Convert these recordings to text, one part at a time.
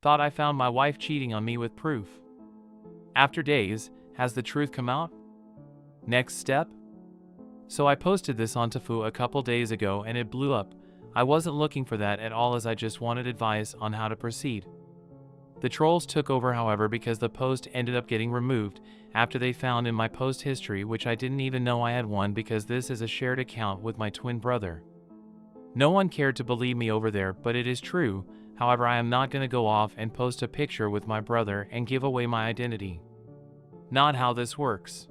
Thought I found my wife cheating on me with proof. After days, has the truth come out? Next step? So I posted this on Tofu a couple days ago and it blew up. I wasn't looking for that at all, as I just wanted advice on how to proceed. The trolls took over, however, because the post ended up getting removed after they found in my post history, which I didn't even know I had one, because this is a shared account with my twin brother. No one cared to believe me over there, but it is true. However, I am not going to go off and post a picture with my brother and give away my identity. Not how this works.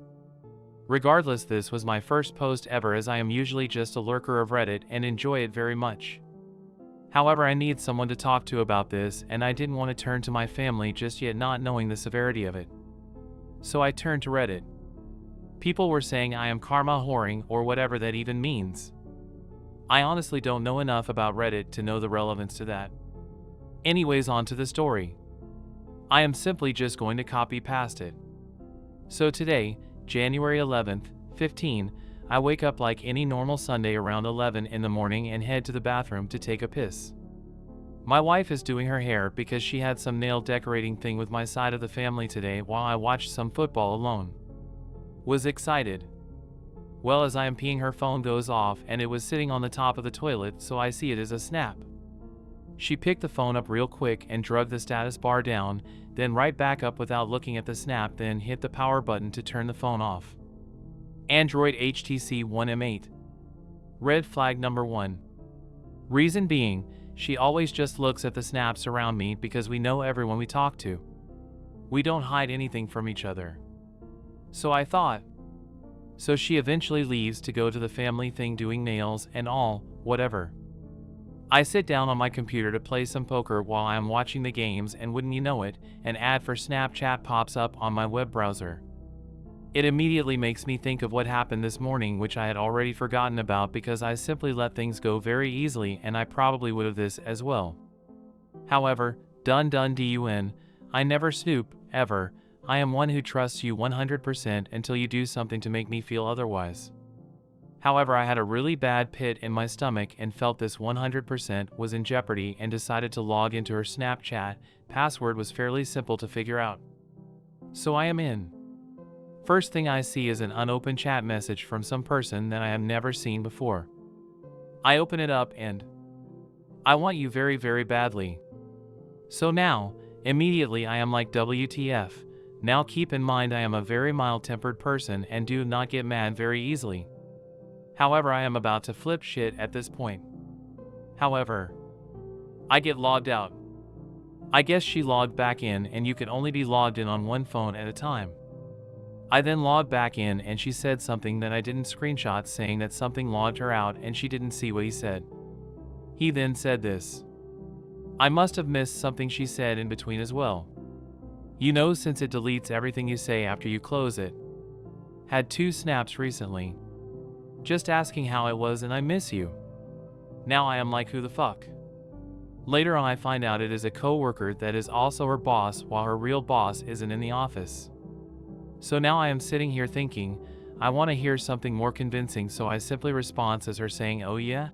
Regardless, this was my first post ever, as I am usually just a lurker of Reddit and enjoy it very much. However, I need someone to talk to about this, and I didn't want to turn to my family just yet, not knowing the severity of it. So I turned to Reddit. People were saying I am karma whoring, or whatever that even means. I honestly don't know enough about Reddit to know the relevance to that. Anyways, on to the story. I am simply just going to copy past it. So today, January 11th, 15, I wake up like any normal Sunday around 11 in the morning and head to the bathroom to take a piss. My wife is doing her hair because she had some nail decorating thing with my side of the family today while I watched some football alone. Was excited. Well, as I am peeing, her phone goes off and it was sitting on the top of the toilet, so I see it as a snap. She picked the phone up real quick and drug the status bar down, then right back up without looking at the snap, then hit the power button to turn the phone off. Android HTC One M8. Red flag number 1. Reason being, she always just looks at the snaps around me because we know everyone we talk to. We don't hide anything from each other. So I thought. So she eventually leaves to go to the family thing, doing nails and all, whatever. I sit down on my computer to play some poker while I am watching the games, and wouldn't you know it, an ad for Snapchat pops up on my web browser. It immediately makes me think of what happened this morning, which I had already forgotten about because I simply let things go very easily, and I probably would have this as well. However, dun, I never snoop, ever. I am one who trusts you 100% until you do something to make me feel otherwise. However, I had a really bad pit in my stomach and felt this 100% was in jeopardy and decided to log into her Snapchat. Password was fairly simple to figure out. So I am in. First thing I see is an unopened chat message from some person that I have never seen before. I open it up and I want you very, very badly. So now, immediately I am like, WTF. Now keep in mind I am a very mild-tempered person and do not get mad very easily. However, I am about to flip shit at this point. However, I get logged out. I guess she logged back in, and you can only be logged in on one phone at a time. I then logged back in and she said something that I didn't screenshot, saying that something logged her out and she didn't see what he said. He then said this. I must have missed something she said in between as well. You know, since it deletes everything you say after you close it. Had 2 snaps recently. Just asking how I was and I miss you. Now I am like, who the fuck? Later on I find out it is a co-worker that is also her boss, while her real boss isn't in the office. So now I am sitting here thinking, I want to hear something more convincing, so I simply respond as her saying, oh yeah?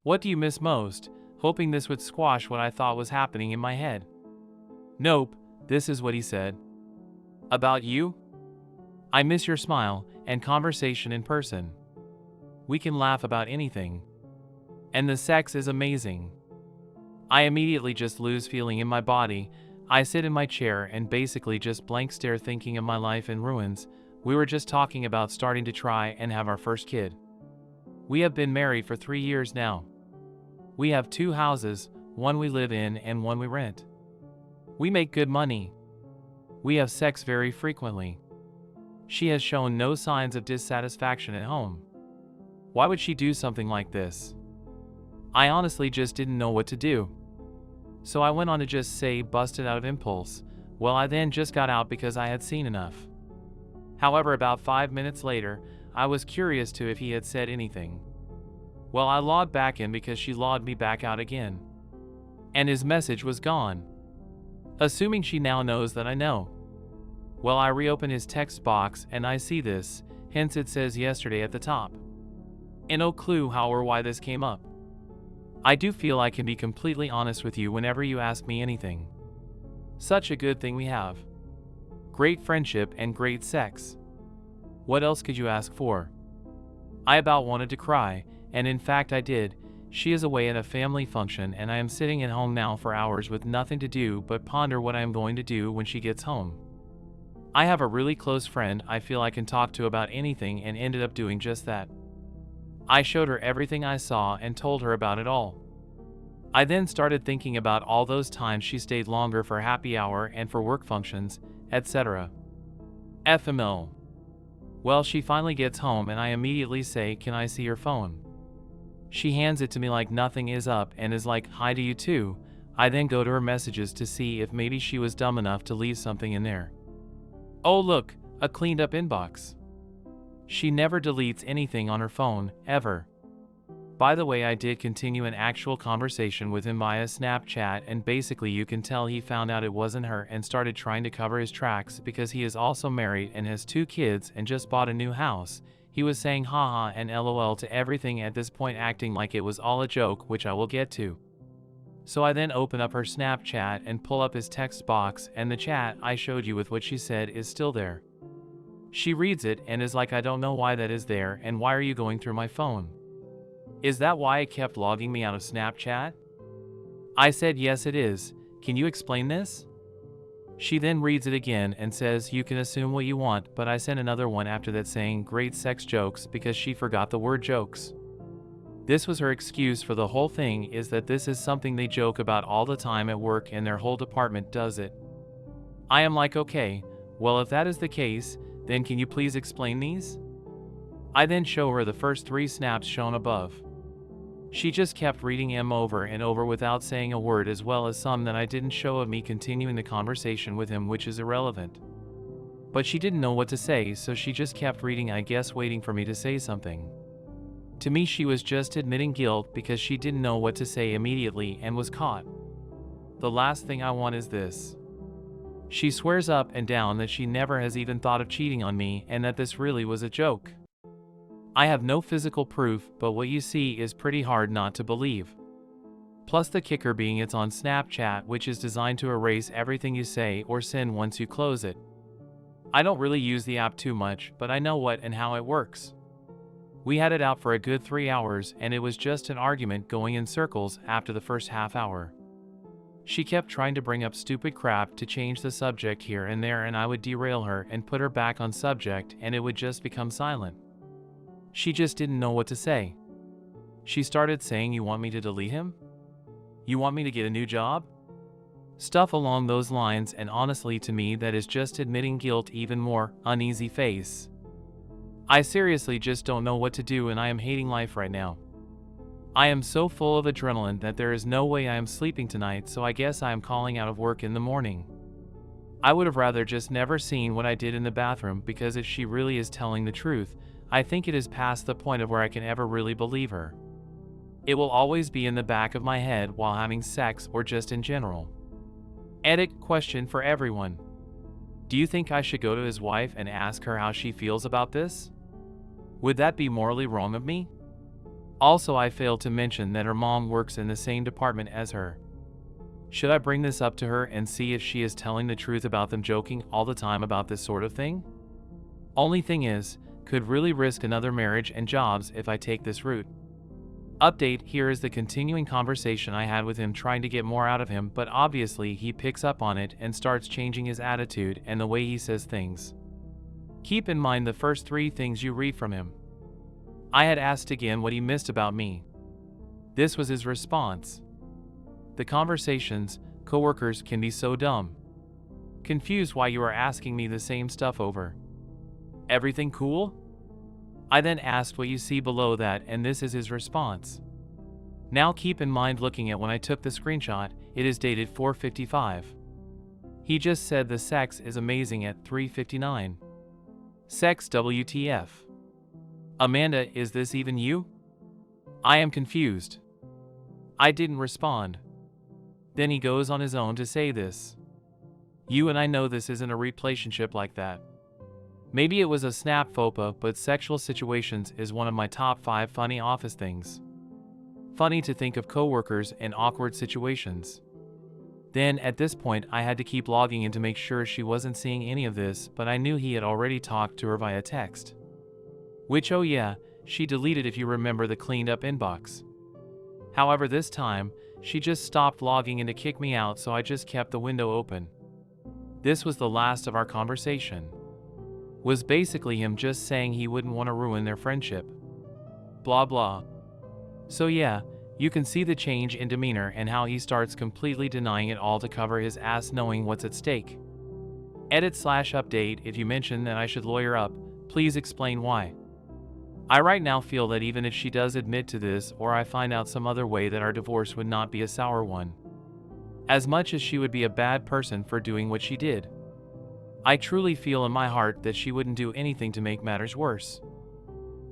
What do you miss most? Hoping this would squash what I thought was happening in my head. Nope, this is what he said. About you? I miss your smile and conversation in person. We can laugh about anything. And the sex is amazing. I immediately just lose feeling in my body. I sit in my chair and basically just blank stare, thinking of my life in ruins. We were just talking about starting to try and have our first kid. We have been married for 3 years now. We have 2 houses, one we live in and one we rent. We make good money. We have sex very frequently. She has shown no signs of dissatisfaction at home. Why would she do something like this? I honestly just didn't know what to do. So I went on to just say, busted out of impulse. Well, I then just got out because I had seen enough. However, about 5 minutes later, I was curious to if he had said anything. Well, I logged back in because she logged me back out again. And his message was gone. Assuming she now knows that I know. Well, I reopen his text box and I see this, hence it says yesterday at the top. And no clue how or why this came up. I do feel I can be completely honest with you whenever you ask me anything. Such a good thing we have. Great friendship and great sex. What else could you ask for? I about wanted to cry, and in fact I did. She is away at a family function and I am sitting at home now for hours with nothing to do but ponder what I am going to do when she gets home. I have a really close friend I feel I can talk to about anything and ended up doing just that. I showed her everything I saw and told her about it all. I then started thinking about all those times she stayed longer for happy hour and for work functions, etc. FML. Well, she finally gets home and I immediately say, "Can I see your phone?" She hands it to me like nothing is up and is like, "Hi to you too." I then go to her messages to see if maybe she was dumb enough to leave something in there. Oh look, a cleaned up inbox. She never deletes anything on her phone, ever. By the way, I did continue an actual conversation with him via Snapchat, and basically you can tell he found out it wasn't her and started trying to cover his tracks because he is also married and has 2 kids and just bought a new house. He was saying haha and lol to everything at this point, acting like it was all a joke, which I will get to. So I then open up her Snapchat and pull up his text box, and the chat I showed you with what she said is still there. She reads it and is like, "I don't know why that is there, and why are you going through my phone? Is that why it kept logging me out of Snapchat?" I said, "Yes it is. Can you explain this?" She then reads it again and says, "You can assume what you want," but I sent another one after that saying great sex jokes because she forgot the word jokes. This was her excuse for the whole thing, is that this is something they joke about all the time at work and their whole department does it. I am like, okay, well if that is the case, then can you please explain these? I then show her the first 3 snaps shown above. She just kept reading them over and over without saying a word, as well as some that I didn't show of me continuing the conversation with him, which is irrelevant. But she didn't know what to say, so she just kept reading, I guess waiting for me to say something. To me she was just admitting guilt because she didn't know what to say immediately and was caught. The last thing I want is this. She swears up and down that she never has even thought of cheating on me and that this really was a joke. I have no physical proof, but what you see is pretty hard not to believe. Plus the kicker being it's on Snapchat, which is designed to erase everything you say or send once you close it. I don't really use the app too much, but I know what and how it works. We had it out for a good 3 hours and it was just an argument going in circles after the first half hour. She kept trying to bring up stupid crap to change the subject here and there, and I would derail her and put her back on subject and it would just become silent. She just didn't know what to say. She started saying, "You want me to delete him? You want me to get a new job?" Stuff along those lines, and honestly to me that is just admitting guilt even more. Uneasy face. I seriously just don't know what to do and I am hating life right now. I am so full of adrenaline that there is no way I am sleeping tonight, so I guess I am calling out of work in the morning. I would have rather just never seen what I did in the bathroom, because if she really is telling the truth, I think it is past the point of where I can ever really believe her. It will always be in the back of my head while having sex or just in general. Edit question for everyone. Do you think I should go to his wife and ask her how she feels about this? Would that be morally wrong of me? Also, I failed to mention that her mom works in the same department as her. Should I bring this up to her and see if she is telling the truth about them joking all the time about this sort of thing? Only thing is, could really risk another marriage and jobs if I take this route. Update: here is the continuing conversation I had with him, trying to get more out of him, but obviously he picks up on it and starts changing his attitude and the way he says things. Keep in mind the first 3 things you read from him. I had asked again what he missed about me. This was his response. The conversations, coworkers can be so dumb. Confused why you are asking me the same stuff over. Everything cool? I then asked what you see below that, and this is his response. Now keep in mind, looking at when I took the screenshot, it is dated 4:55. He just said the sex is amazing at 3:59. Sex WTF. Amanda, is this even you? I am confused. I didn't respond. Then he goes on his own to say this. You and I know this isn't a relationship like that. Maybe it was a snap faux, but sexual situations is one of my top 5 funny office things. Funny to think of coworkers in awkward situations. Then, at this point, I had to keep logging in to make sure she wasn't seeing any of this, but I knew he had already talked to her via text. Which, oh yeah, she deleted if you remember the cleaned up inbox. However, this time, she just stopped logging in to kick me out, so I just kept the window open. This was the last of our conversation. Was basically him just saying he wouldn't want to ruin their friendship. Blah blah. So yeah, you can see the change in demeanor and how he starts completely denying it all to cover his ass knowing what's at stake. Edit/update, if you mention that I should lawyer up, please explain why. I right now feel that even if she does admit to this or I find out some other way, that our divorce would not be a sour one. As much as she would be a bad person for doing what she did. I truly feel in my heart that she wouldn't do anything to make matters worse.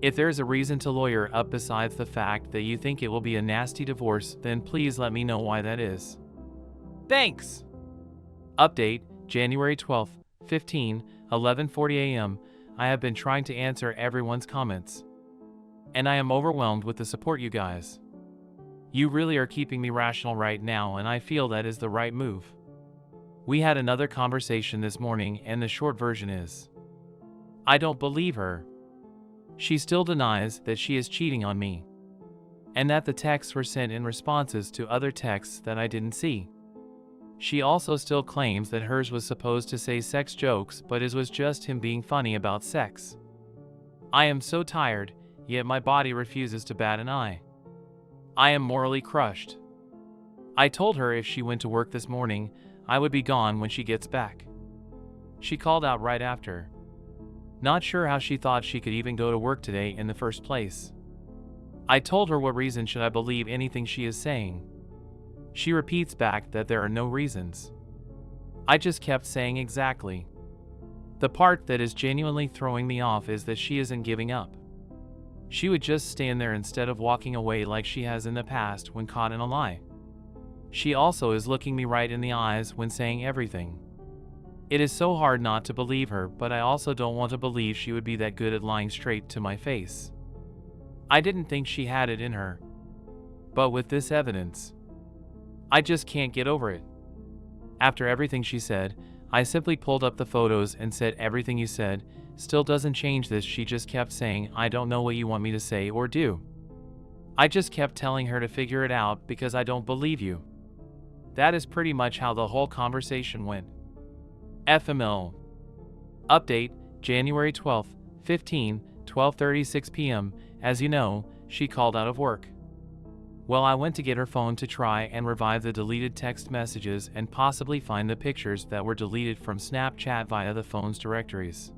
If there's a reason to lawyer up besides the fact that you think it will be a nasty divorce, then please let me know why that is. Thanks! Update, January 12th, 11:40 a.m. I have been trying to answer everyone's comments. And I am overwhelmed with the support, you guys. You really are keeping me rational right now, and I feel that is the right move. We had another conversation this morning, and the short version is, I don't believe her. She still denies that she is cheating on me, and that the texts were sent in responses to other texts that I didn't see. She also still claims that hers was supposed to say sex jokes, but his was just him being funny about sex. I am so tired, yet my body refuses to bat an eye. I am morally crushed. I told her if she went to work this morning, I would be gone when she gets back. She called out right after. Not sure how she thought she could even go to work today in the first place. I told her what reason should I believe anything she is saying. She repeats back that there are no reasons. I just kept saying exactly. The part that is genuinely throwing me off is that she isn't giving up. She would just stand there instead of walking away like she has in the past when caught in a lie. She also is looking me right in the eyes when saying everything. It is so hard not to believe her, but I also don't want to believe she would be that good at lying straight to my face. I didn't think she had it in her. But with this evidence, I just can't get over it. After everything she said, I simply pulled up the photos and said everything you said still doesn't change this. She just kept saying, I don't know what you want me to say or do. I just kept telling her to figure it out because I don't believe you. That is pretty much how the whole conversation went. FML. Update, January 12th, 12:36 p.m. As you know, she called out of work. Well, I went to get her phone to try and revive the deleted text messages and possibly find the pictures that were deleted from Snapchat via the phone's directories.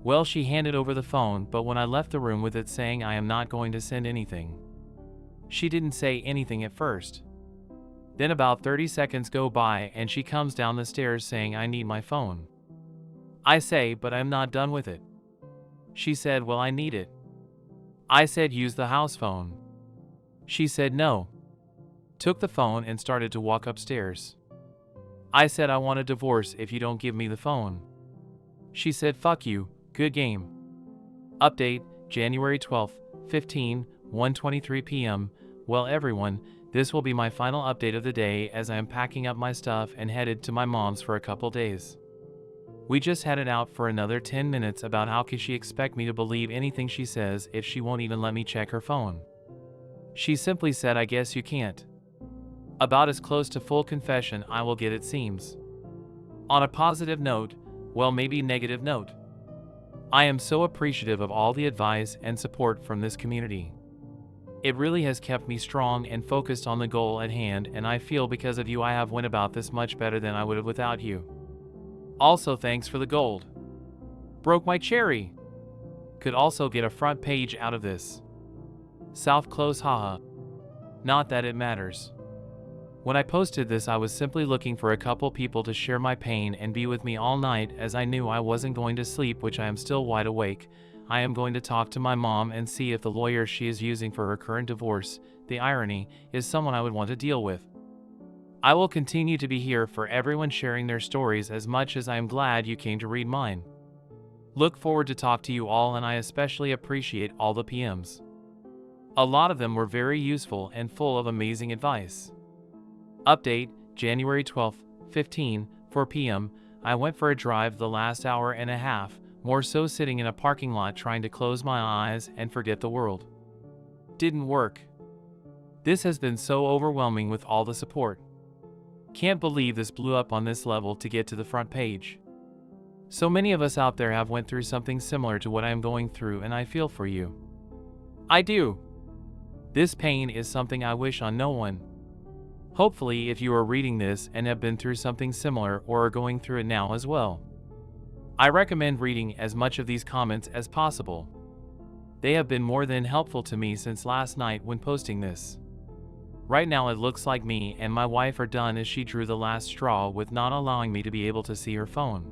Well, she handed over the phone, but when I left the room with it saying I am not going to send anything. She didn't say anything at first. Then about 30 seconds go by and she comes down the stairs saying I need my phone. I say, but I'm not done with it. She said, well, I need it. I said, use the house phone. She said no. Took the phone and started to walk upstairs. I said, I want a divorce if you don't give me the phone. She said, fuck you, good game. Update, January 12th, 1:23 p.m. Well, everyone, this will be my final update of the day as I am packing up my stuff and headed to my mom's for a couple days. We just had it out for another 10 minutes about how can she expect me to believe anything she says if she won't even let me check her phone. She simply said, I guess you can't. About as close to full confession I will get, it seems. On a positive note, well, maybe negative note. I am so appreciative of all the advice and support from this community. It really has kept me strong and focused on the goal at hand, and I feel because of you I have went about this much better than I would have without you. Also, thanks for the gold. Broke my cherry. Could also get a front page out of this. South close, haha. Not that it matters. When I posted this, I was simply looking for a couple people to share my pain and be with me all night, as I knew I wasn't going to sleep, which I am still wide awake. I am going to talk to my mom and see if the lawyer she is using for her current divorce, the irony, is someone I would want to deal with. I will continue to be here for everyone sharing their stories as much as I am glad you came to read mine. Look forward to talk to you all, and I especially appreciate all the PMs. A lot of them were very useful and full of amazing advice. Update, January 12th, 4 p.m. I went for a drive the last hour and a half, more so sitting in a parking lot trying to close my eyes and forget the world. Didn't work. This has been so overwhelming with all the support. Can't believe this blew up on this level to get to the front page. So many of us out there have went through something similar to what I am going through, and I feel for you. I do. This pain is something I wish on no one. Hopefully, if you are reading this and have been through something similar or are going through it now as well, I recommend reading as much of these comments as possible. They have been more than helpful to me since last night when posting this. Right now it looks like me and my wife are done, as she drew the last straw with not allowing me to be able to see her phone.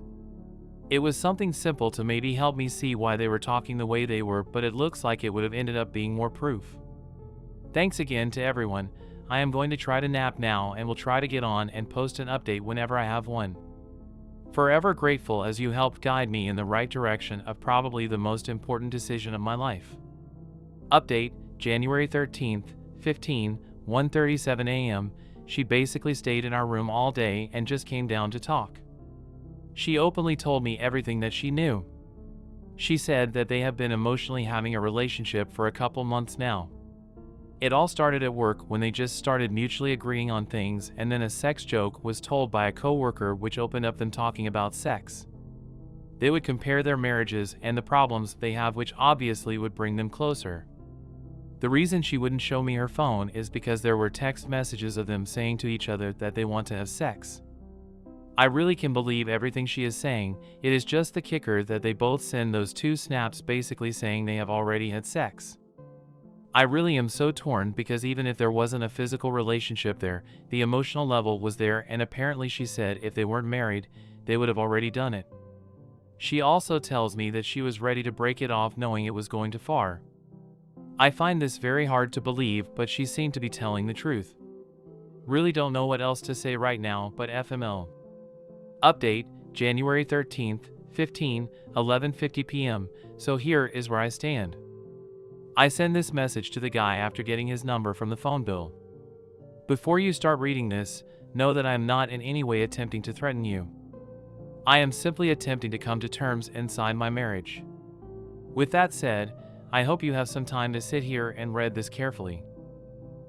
It was something simple to maybe help me see why they were talking the way they were, but it looks like it would have ended up being more proof. Thanks again to everyone. I am going to try to nap now and will try to get on and post an update whenever I have one. Forever grateful, as you helped guide me in the right direction of probably the most important decision of my life. Update, January 13th, 1:37 a.m. She basically stayed in our room all day and just came down to talk. She openly told me everything that she knew. She said that they have been emotionally having a relationship for a couple months now. It all started at work when they just started mutually agreeing on things, and then a sex joke was told by a coworker which opened up them talking about sex. They would compare their marriages and the problems they have, which obviously would bring them closer. The reason she wouldn't show me her phone is because there were text messages of them saying to each other that they want to have sex. I really can believe everything she is saying. It is just the kicker that they both send those 2 snaps basically saying they have already had sex. I really am so torn, because even if there wasn't a physical relationship there, the emotional level was there, and apparently she said if they weren't married, they would have already done it. She also tells me that she was ready to break it off knowing it was going too far. I find this very hard to believe, but she seemed to be telling the truth. Really don't know what else to say right now, but FML. Update, January 13th, 11:50 p.m. So here is where I stand. I send this message to the guy after getting his number from the phone bill. Before you start reading this, know that I am not in any way attempting to threaten you. I am simply attempting to come to terms and sign my marriage. With that said, I hope you have some time to sit here and read this carefully.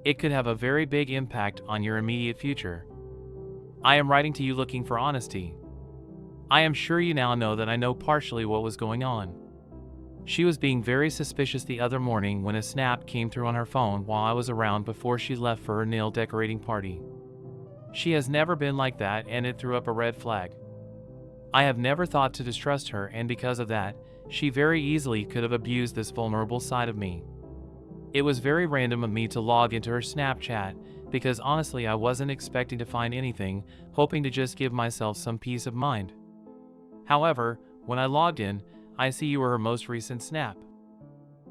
It could have a very big impact on your immediate future. I am writing to you looking for honesty. I am sure you now know that I know partially what was going on. She was being very suspicious the other morning when a snap came through on her phone while I was around before she left for her nail decorating party. She has never been like that, and it threw up a red flag. I have never thought to distrust her, and because of that, she very easily could have abused this vulnerable side of me. It was very random of me to log into her Snapchat, because honestly I wasn't expecting to find anything, hoping to just give myself some peace of mind. However, when I logged in, I see you were her most recent snap.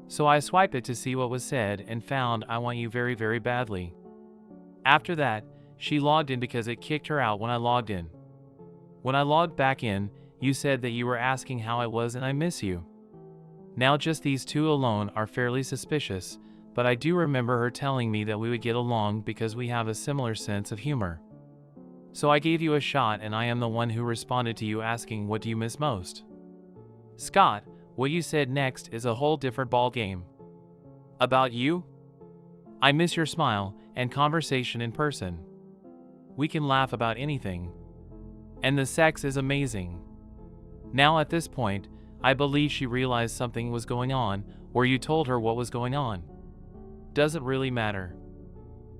So I swiped it to see what was said and found "I want you very, very badly." After that, she logged in because it kicked her out when I logged in. When I logged back in, you said that you were asking how I was and I miss you. Now just these two alone are fairly suspicious, but I do remember her telling me that we would get along because we have a similar sense of humor. So I gave you a shot, and I am the one who responded to you asking what do you miss most. Scott, what you said next is a whole different ball game. About you? I miss your smile and conversation in person. We can laugh about anything. And the sex is amazing. Now at this point, I believe she realized something was going on, or you told her what was going on. Doesn't really matter.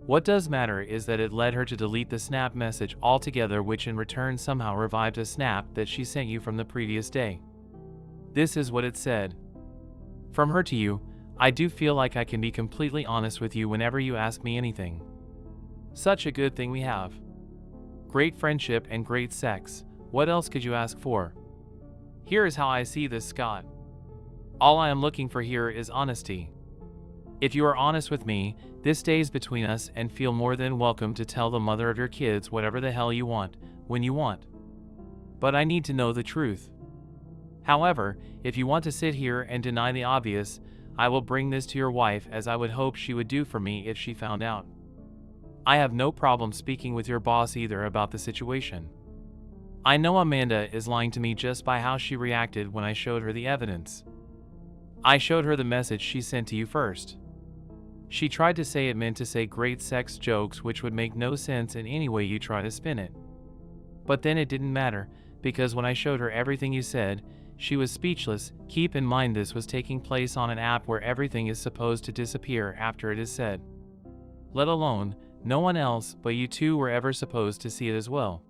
What does matter is that it led her to delete the snap message altogether, which in return somehow revived a snap that she sent you from the previous day. This is what it said. From her to you, I do feel like I can be completely honest with you whenever you ask me anything. Such a good thing we have. Great friendship and great sex. What else could you ask for? Here is how I see this, Scott. All I am looking for here is honesty. If you are honest with me, this stays between us, and feel more than welcome to tell the mother of your kids whatever the hell you want, when you want. But I need to know the truth. However, if you want to sit here and deny the obvious, I will bring this to your wife, as I would hope she would do for me if she found out. I have no problem speaking with your boss either about the situation. I know Amanda is lying to me just by how she reacted when I showed her the evidence. I showed her the message she sent to you first. She tried to say it meant to say great sex jokes, which would make no sense in any way you try to spin it. But then it didn't matter, because when I showed her everything you said, she was speechless. Keep in mind this was taking place on an app where everything is supposed to disappear after it is said. Let alone, no one else but you two were ever supposed to see it as well.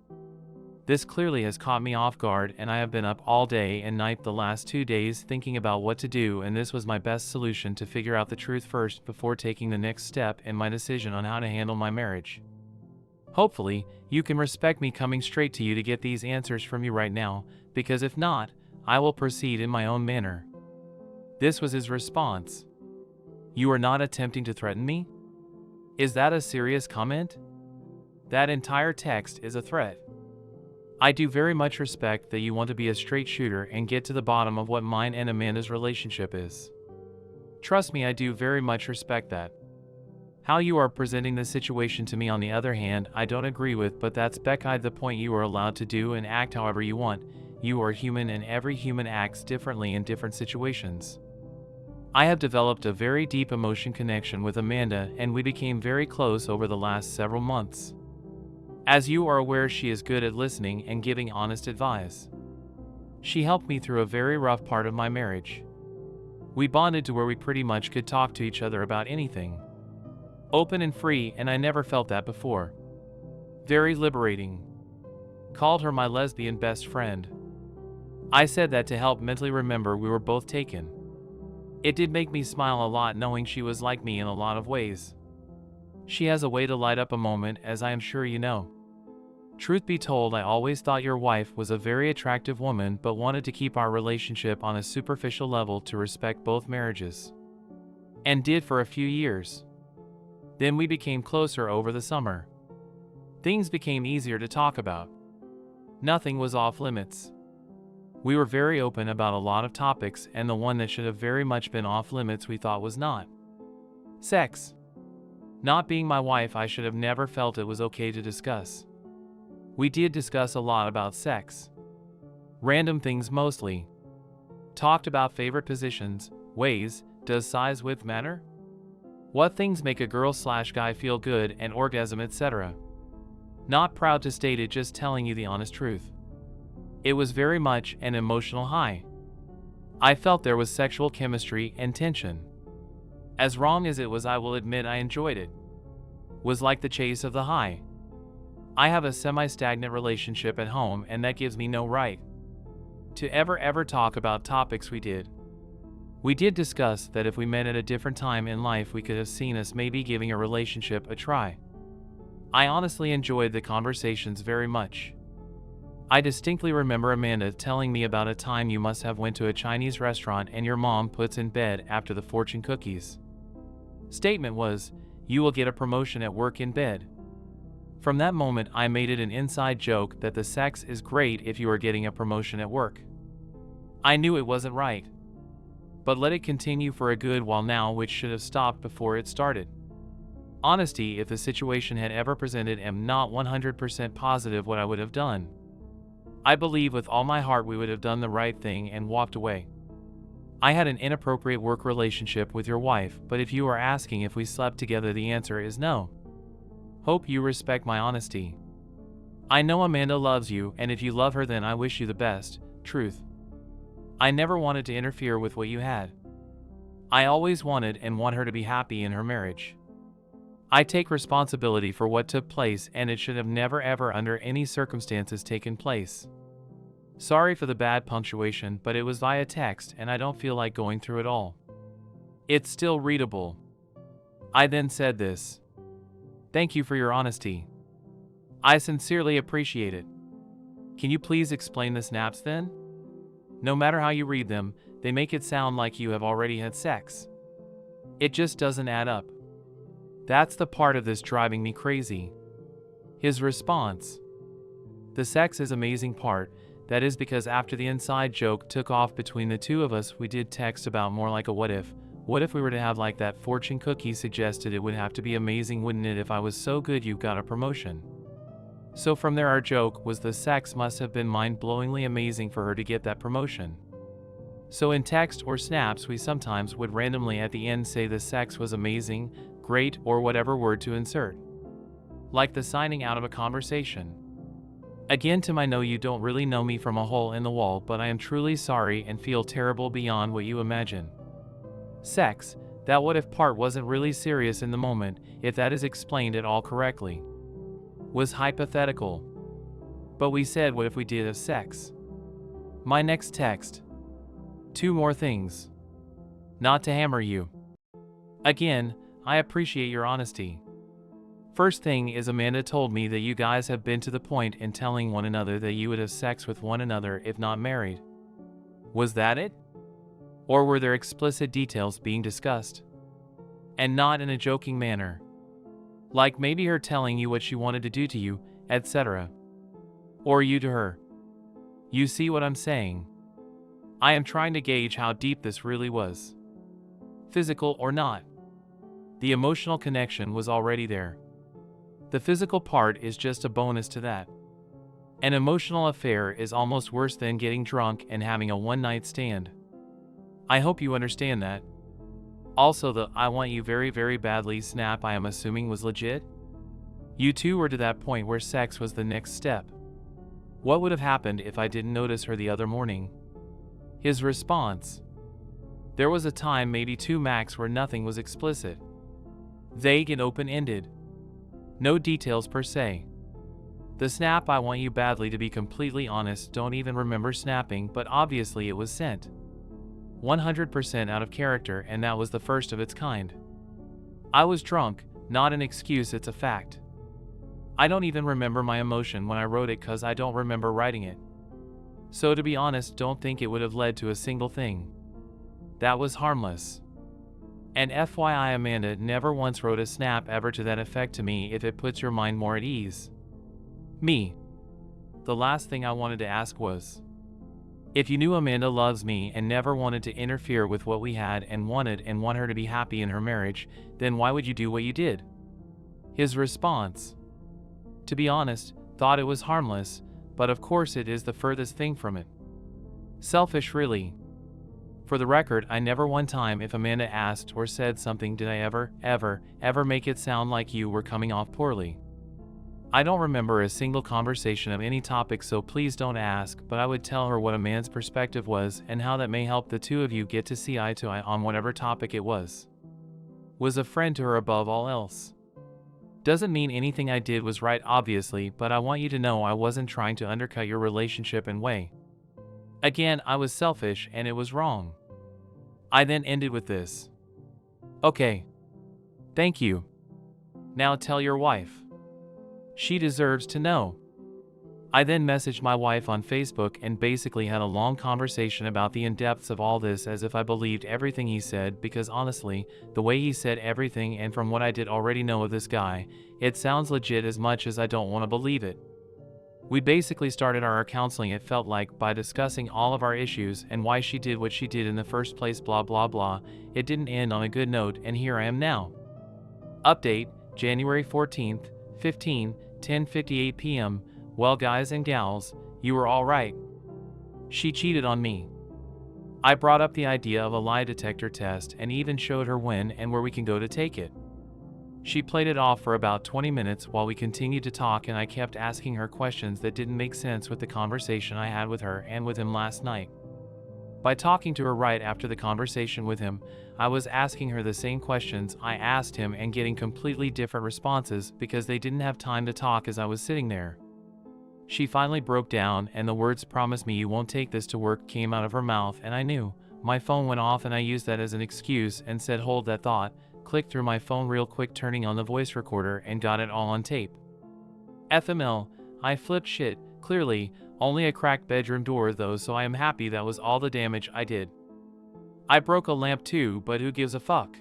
This clearly has caught me off guard, and I have been up all day and night the last 2 days thinking about what to do, and this was my best solution to figure out the truth first before taking the next step in my decision on how to handle my marriage. Hopefully, you can respect me coming straight to you to get these answers from you right now, because if not, I will proceed in my own manner. This was his response. You are not attempting to threaten me? Is that a serious comment? That entire text is a threat. I do very much respect that you want to be a straight shooter and get to the bottom of what mine and Amanda's relationship is. Trust me, I do very much respect that. How you are presenting the situation to me, on the other hand, I don't agree with, but that's beside the point. You are allowed to do and act however you want. You are human, and every human acts differently in different situations. I have developed a very deep emotion connection with Amanda, and we became very close over the last several months. As you are aware, she is good at listening and giving honest advice. She helped me through a very rough part of my marriage. We bonded to where we pretty much could talk to each other about anything. Open and free, and I never felt that before. Very liberating. Called her my lesbian best friend. I said that to help mentally remember we were both taken. It did make me smile a lot knowing she was like me in a lot of ways. She has a way to light up a moment, as I am sure you know. Truth be told, I always thought your wife was a very attractive woman, but wanted to keep our relationship on a superficial level to respect both marriages. And did for a few years. Then we became closer over the summer. Things became easier to talk about. Nothing was off limits. We were very open about a lot of topics, and the one that should have very much been off limits we thought was not. Sex. Not being my wife, I should have never felt it was okay to discuss. We did discuss a lot about sex. Random things mostly. Talked about favorite positions, ways, does size width matter? What things make a girl/guy feel good and orgasm, etc. Not proud to state it, just telling you the honest truth. It was very much an emotional high. I felt there was sexual chemistry and tension. As wrong as it was, I will admit I enjoyed it. Was like the chase of the high. I have a semi-stagnant relationship at home, and that gives me no right to ever talk about topics we did. We did discuss that if we met at a different time in life, we could have seen us maybe giving a relationship a try. I honestly enjoyed the conversations very much. I distinctly remember Amanda telling me about a time you must have went to a Chinese restaurant and your mom puts in bed after the fortune cookies. Statement was, you will get a promotion at work in bed. From that moment, I made it an inside joke that the sex is great if you are getting a promotion at work. I knew it wasn't right, but let it continue for a good while now, which should have stopped before it started. Honesty, if the situation had ever presented, am not 100% positive what I would have done. I believe with all my heart we would have done the right thing and walked away. I had an inappropriate work relationship with your wife, but if you are asking if we slept together, the answer is no. Hope you respect my honesty. I know Amanda loves you, and if you love her, then I wish you the best. Truth. I never wanted to interfere with what you had. I always wanted and want her to be happy in her marriage. I take responsibility for what took place, and it should have never ever under any circumstances taken place. Sorry for the bad punctuation, but it was via text and I don't feel like going through it all. It's still readable. I then said this. Thank you for your honesty. I sincerely appreciate it. Can you please explain the snaps then? No matter how you read them, they make it sound like you have already had sex. It just doesn't add up. That's the part of this driving me crazy. His response. The sex is amazing part. That is because after the inside joke took off between the two of us, we did text about more like a what if, What if we were to have like that fortune cookie suggested? It would have to be amazing, wouldn't it? If I was so good, you got a promotion. So from there, our joke was the sex must have been mind-blowingly amazing for her to get that promotion. So in text or snaps, we sometimes would randomly at the end say the sex was amazing, great, or whatever word to insert. Like the signing out of a conversation. Again, to my know you don't really know me from a hole in the wall, but I am truly sorry and feel terrible beyond what you imagine. Sex, that what if part wasn't really serious in the moment, if that is explained at all correctly. Was hypothetical. But we said what if we did have sex. My next text. 2 more things. Not to hammer you. Again, I appreciate your honesty. First thing is Amanda told me that you guys have been to the point in telling one another that you would have sex with one another if not married. Was that it? Or were there explicit details being discussed? And not in a joking manner. Like maybe her telling you what she wanted to do to you, etc. Or you to her. You see what I'm saying? I am trying to gauge how deep this really was. Physical or not. The emotional connection was already there. The physical part is just a bonus to that. An emotional affair is almost worse than getting drunk and having a one-night stand. I hope you understand that. Also, the "I want you very, very badly" snap I am assuming was legit? You two were to that point where sex was the next step. What would have happened if I didn't notice her the other morning? His response. There was a time, maybe 2 max, where nothing was explicit. Vague and open-ended. No details per se. The snap "I want you badly" to be completely honest, don't even remember snapping, but obviously it was sent. 100% out of character, and that was the first of its kind. I was drunk, not an excuse, it's a fact. I don't even remember my emotion when I wrote it cause I don't remember writing it. So to be honest, don't think it would have led to a single thing. That was harmless. And FYI, Amanda never once wrote a snap ever to that effect to me, if it puts your mind more at ease. Me. The last thing I wanted to ask was, if you knew Amanda loves me and never wanted to interfere with what we had and want her to be happy in her marriage, then why would you do what you did? His response. To be honest, thought it was harmless, but of course it is the furthest thing from it. Selfish, really. For the record, I never one time, if Amanda asked or said something, did I ever make it sound like you were coming off poorly. I don't remember a single conversation of any topic, so please don't ask, but I would tell her what a man's perspective was and how that may help the two of you get to see eye to eye on whatever topic it was. Was a friend to her above all else. Doesn't mean anything I did was right, obviously, but I want you to know I wasn't trying to undercut your relationship in way. Again, I was selfish and it was wrong. I then ended with this. Okay. Thank you. Now tell your wife. She deserves to know. I then messaged my wife on Facebook and basically had a long conversation about the in-depths of all this, as if I believed everything he said, because honestly, the way he said everything and from what I did already know of this guy, it sounds legit as much as I don't want to believe it. We basically started our counseling, it felt like, by discussing all of our issues and why she did what she did in the first place, blah blah blah. It didn't end on a good note, and here I am now. Update, January 14th, 10:58 p.m. Well, guys and gals, you were all right. She cheated on me. I brought up the idea of a lie detector test and even showed her when and where we can go to take it. She played it off for about 20 minutes while we continued to talk, and I kept asking her questions that didn't make sense with the conversation I had with her and with him last night. By talking to her right after the conversation with him, I was asking her the same questions I asked him and getting completely different responses because they didn't have time to talk as I was sitting there. She finally broke down and the words "promise me you won't take this to work" came out of her mouth, and I knew. My phone went off and I used that as an excuse and said hold that thought, clicked through my phone real quick, turning on the voice recorder, and got it all on tape. FML, I flipped shit, clearly, only a cracked bedroom door though, so I am happy that was all the damage I did. I broke a lamp too, but who gives a fuck?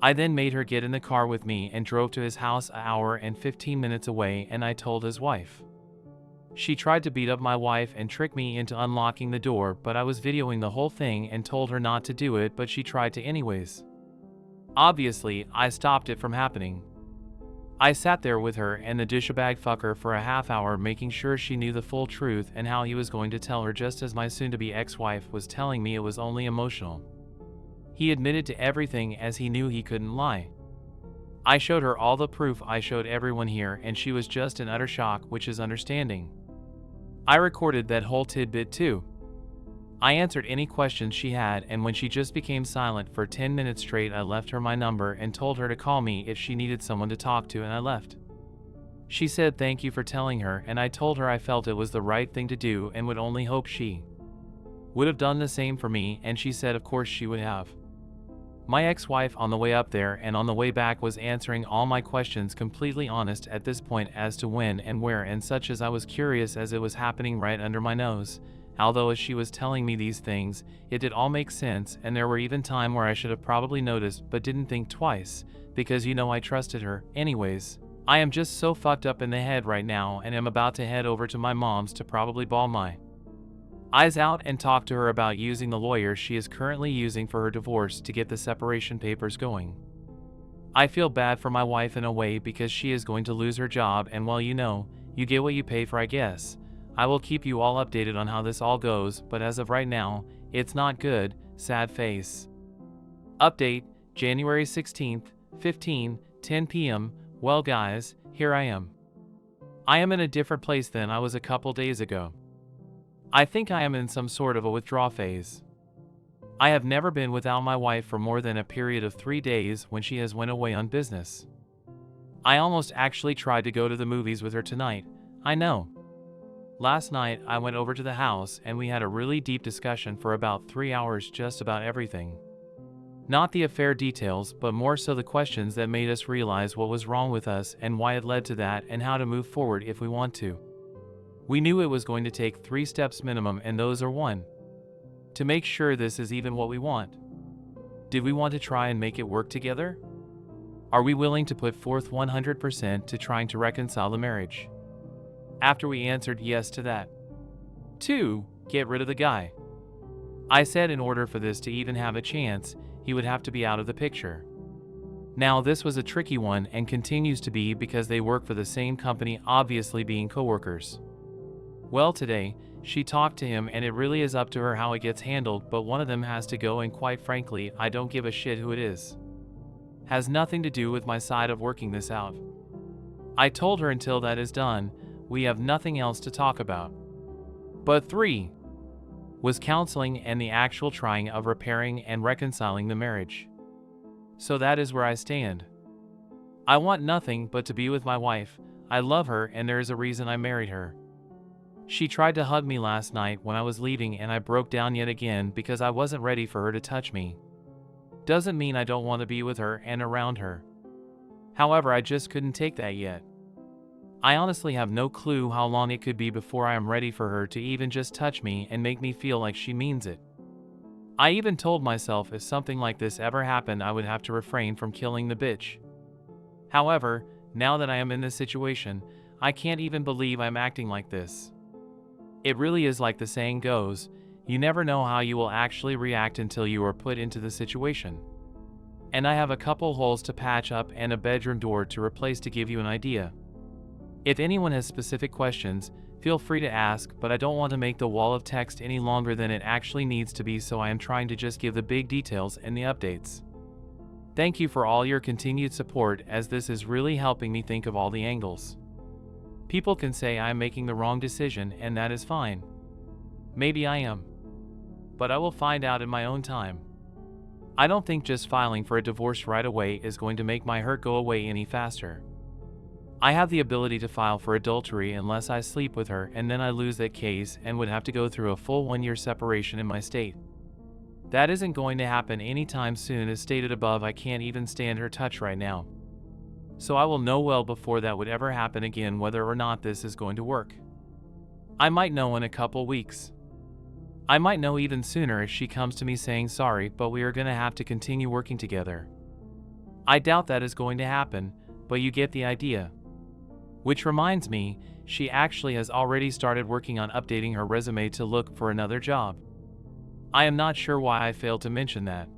I then made her get in the car with me and drove to his house an hour and 15 minutes away, and I told his wife. She tried to beat up my wife and trick me into unlocking the door, but I was videoing the whole thing and told her not to do it, but she tried to anyways. Obviously, I stopped it from happening. I sat there with her and the douchebag fucker for a half hour making sure she knew the full truth and how he was going to tell her, just as my soon-to-be ex-wife was telling me it was only emotional. He admitted to everything as he knew he couldn't lie. I showed her all the proof I showed everyone here and she was just in utter shock, which is understanding. I recorded that whole tidbit too. I answered any questions she had, and when she just became silent for 10 minutes straight, I left her my number and told her to call me if she needed someone to talk to, and I left. She said thank you for telling her, and I told her I felt it was the right thing to do and would only hope she would have done the same for me, and she said of course she would have. My ex-wife on the way up there and on the way back was answering all my questions, completely honest at this point as to when and where and such, as I was curious as it was happening right under my nose. Although as she was telling me these things, it did all make sense, and there were even times where I should have probably noticed but didn't think twice, because I trusted her. Anyways, I am just so fucked up in the head right now and am about to head over to my mom's to probably bawl my eyes out and talk to her about using the lawyer she is currently using for her divorce to get the separation papers going. I feel bad for my wife in a way because she is going to lose her job, and well, you get what you pay for, I guess. I will keep you all updated on how this all goes, but as of right now, it's not good. Sad face. Update, January 16th, 10 p.m. Well guys, here I am. I am in a different place than I was a couple days ago. I think I am in some sort of a withdrawal phase. I have never been without my wife for more than a period of 3 days when she has went away on business. I almost actually tried to go to the movies with her tonight. I know. Last night, I went over to the house and we had a really deep discussion for about 3 hours just about everything. Not the affair details, but more so the questions that made us realize what was wrong with us and why it led to that, and how to move forward if we want to. We knew it was going to take 3 steps minimum, and those are 1. To make sure this is even what we want. Did we want to try and make it work together? Are we willing to put forth 100% to trying to reconcile the marriage? After we answered yes to that. 2. Get rid of the guy. I said in order for this to even have a chance, he would have to be out of the picture. Now this was a tricky one and continues to be because they work for the same company, obviously being co-workers. Well, today, she talked to him and it really is up to her how it gets handled, but one of them has to go, and quite frankly, I don't give a shit who it is. Has nothing to do with my side of working this out. I told her until that is done, we have nothing else to talk about. But 3 was counseling and the actual trying of repairing and reconciling the marriage. So that is where I stand. I want nothing but to be with my wife. I love her and there is a reason I married her. She tried to hug me last night when I was leaving and I broke down yet again because I wasn't ready for her to touch me. Doesn't mean I don't want to be with her and around her. However, I just couldn't take that yet. I honestly have no clue how long it could be before I am ready for her to even just touch me and make me feel like she means it. I even told myself if something like this ever happened, I would have to refrain from killing the bitch. However, now that I am in this situation, I can't even believe I'm acting like this. It really is like the saying goes, you never know how you will actually react until you are put into the situation. And I have a couple holes to patch up and a bedroom door to replace to give you an idea. If anyone has specific questions, feel free to ask, but I don't want to make the wall of text any longer than it actually needs to be, so I am trying to just give the big details and the updates. Thank you for all your continued support, as this is really helping me think of all the angles. People can say I am making the wrong decision, and that is fine. Maybe I am. But I will find out in my own time. I don't think just filing for a divorce right away is going to make my hurt go away any faster. I have the ability to file for adultery unless I sleep with her, and then I lose that case and would have to go through a full 1-year separation in my state. That isn't going to happen anytime soon. As stated above, I can't even stand her touch right now. So I will know well before that would ever happen again whether or not this is going to work. I might know in a couple weeks. I might know even sooner if she comes to me saying sorry, but we are going to have to continue working together. I doubt that is going to happen, but you get the idea. Which reminds me, she actually has already started working on updating her resume to look for another job. I am not sure why I failed to mention that.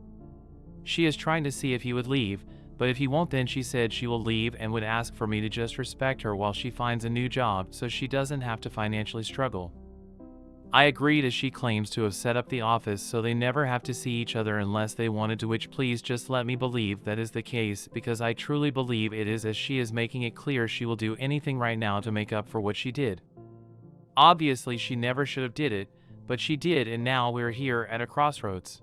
She is trying to see if he would leave, but if he won't, then she said she will leave and would ask for me to just respect her while she finds a new job so she doesn't have to financially struggle. I agreed, as she claims to have set up the office so they never have to see each other unless they wanted to, which please just let me believe that is the case, because I truly believe it is, as she is making it clear she will do anything right now to make up for what she did. Obviously she never should have did it, but she did, and now we're here at a crossroads.